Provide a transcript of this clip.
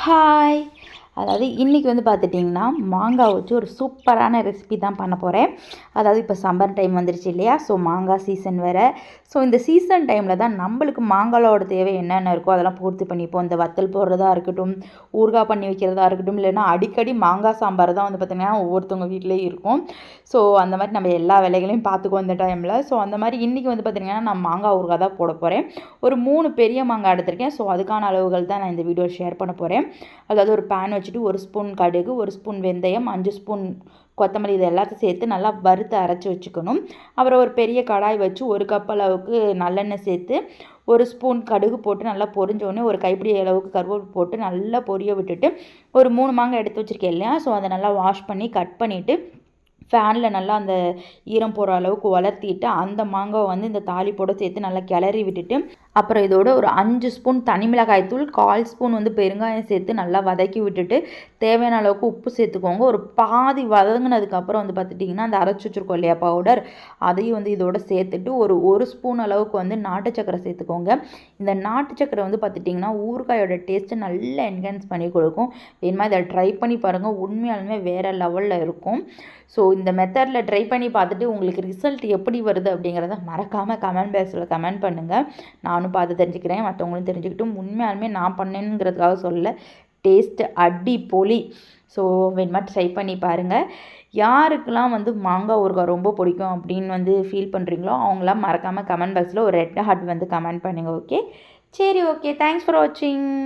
Hi! அதாவது இன்றைக்கி வந்து பார்த்துட்டிங்கன்னா, மாங்காய் வச்சு ஒரு சூப்பரான ரெசிபி தான் பண்ண போகிறேன். அதாவது இப்போ சம்மர் டைம் வந்துருச்சு இல்லையா? ஸோ மாங்காய் சீசன் வேறு. ஸோ இந்த சீசன் டைமில் தான் நம்மளுக்கு மாங்காயோட தேவை என்னென்ன இருக்கோ அதெல்லாம் பூர்த்தி பண்ணிப்போம். இந்த வத்தல் போடுறதா இருக்கட்டும், ஊறுகாய் பண்ணி வைக்கிறதா இருக்கட்டும், இல்லைன்னா அடிக்கடி மாங்காய் சாம்பார் தான் வந்து பார்த்திங்கன்னா ஒவ்வொருத்தவங்க வீட்லேயும் இருக்கும். ஸோ அந்த மாதிரி நம்ம எல்லா வேலைகளையும் பார்த்துக்குவோம் இந்த டைமில். ஸோ அந்த மாதிரி இன்றைக்கி வந்து பார்த்திங்கன்னா நான் மாங்காய் ஊறுகாய் தான் போட போகிறேன். ஒரு 3 பெரிய மாங்காய் எடுத்திருக்கேன். ஸோ அதுக்கான அளவுகள் தான் நான் இந்த வீடியோ ஷேர் பண்ண போகிறேன். அதாவது ஒரு பேன் வச்சுட்டு 1 ஸ்பூன் கடுகு, 1 ஸ்பூன் வெந்தயம், 5 ஸ்பூன் கொத்தமல்லி இது எல்லாத்தையும் சேர்த்து நல்லா வறுத்து அரைச்சி வச்சுக்கணும். அப்புறம் ஒரு பெரிய கடாய் வச்சு 1 கப் அளவுக்கு நல்லெண்ணெய் சேர்த்து 1 ஸ்பூன் கடுகு போட்டு நல்லா பொரிஞ்சோடனே ஒரு கைப்பிடி அளவுக்கு கருவேப்பிலை போட்டு நல்லா பொரிய விட்டுட்டு ஒரு 3 மாங்காய் எடுத்து வச்சுருக்கேன் இல்லையா? ஸோ அதை நல்லா வாஷ் பண்ணி கட் பண்ணிவிட்டு ஃபேனில் நல்லா அந்த ஈரம் போகிற அளவுக்கு வளர்த்திட்டு அந்த மாங்காவை வந்து இந்த தாளிப்போடு சேர்த்து நல்லா கிளறி விட்டுட்டு அப்புறம் இதோட ஒரு 5 ஸ்பூன் தனி மிளகாய் தூள், 1/4 ஸ்பூன் வந்து பெருங்காயம் சேர்த்து நல்லா வதக்கி விட்டுட்டு தேவையான அளவுக்கு உப்பு சேர்த்துக்கோங்க. ஒரு பாதி வதங்கினதுக்கப்புறம் வந்து பார்த்துட்டிங்கன்னா அந்த அரைச்சி வச்சுருக்கோம் இல்லையா பவுடர், அதையும் வந்து இதோட சேர்த்துட்டு ஒரு ஸ்பூன் அளவுக்கு வந்து நாட்டு சக்கரை சேர்த்துக்கோங்க. இந்த நாட்டு சக்கரை வந்து பார்த்துட்டிங்கன்னா ஊறுகாயோட டேஸ்ட்டு நல்லா என்ஹான்ஸ் பண்ணி கொடுக்கும். வேணுமா இதை ட்ரை பண்ணி பாருங்கள், உண்மையாலுமே வேறு லெவலில் இருக்கும். ஸோ இந்த மெத்தடில் ட்ரை பண்ணி பார்த்துட்டு உங்களுக்கு ரிசல்ட் எப்படி வருது அப்படிங்கிறத மறக்காமல் கமெண்ட் பாக்ஸில் கமெண்ட் பண்ணுங்கள். நானும் பார்த்து தெரிஞ்சுக்கிறேன், மற்றவங்களும் தெரிஞ்சுக்கிட்டும். உண்மையாலுமே நான் பண்ணேங்கிறதுக்காக சொல்ல, டேஸ்ட்டு அடிப்பொலி. ஸோ வேணுமா ட்ரை பண்ணி பாருங்கள். யாருக்கெல்லாம் வந்து மாங்காய் ஊறுகாய் ரொம்ப பிடிக்கும் அப்படின்னு வந்து ஃபீல் பண்ணுறீங்களோ அவங்களாம் மறக்காமல் கமெண்ட் பாக்ஸில் ஒரு ரெட் ஹார்ட் வந்து கமெண்ட் பண்ணுங்கள். ஓகே, சரி, ஓகே. தேங்க்ஸ் ஃபார் வாட்சிங்.